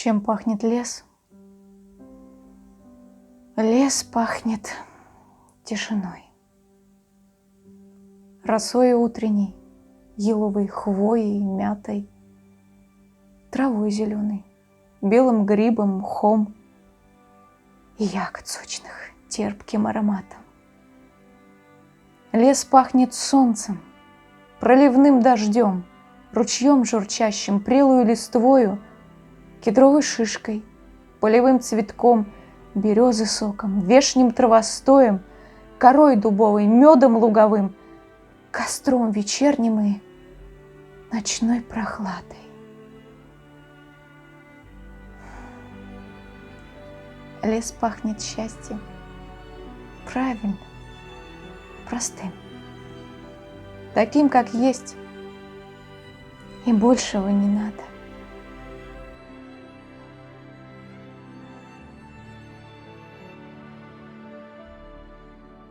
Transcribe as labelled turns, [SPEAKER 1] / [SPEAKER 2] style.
[SPEAKER 1] Чем пахнет лес? Лес пахнет тишиной, росой утренней, еловой хвоей, мятой, травой зеленой, белым грибом, мхом и ягод сочных, терпким ароматом. Лес пахнет солнцем, проливным дождем, ручьем журчащим, прелую листвою, кедровой шишкой, полевым цветком, березы соком, вешним травостоем, корой дубовой, медом луговым, костром вечерним и ночной прохладой. Лес пахнет счастьем, правильно, простым, таким, как есть, и большего не надо.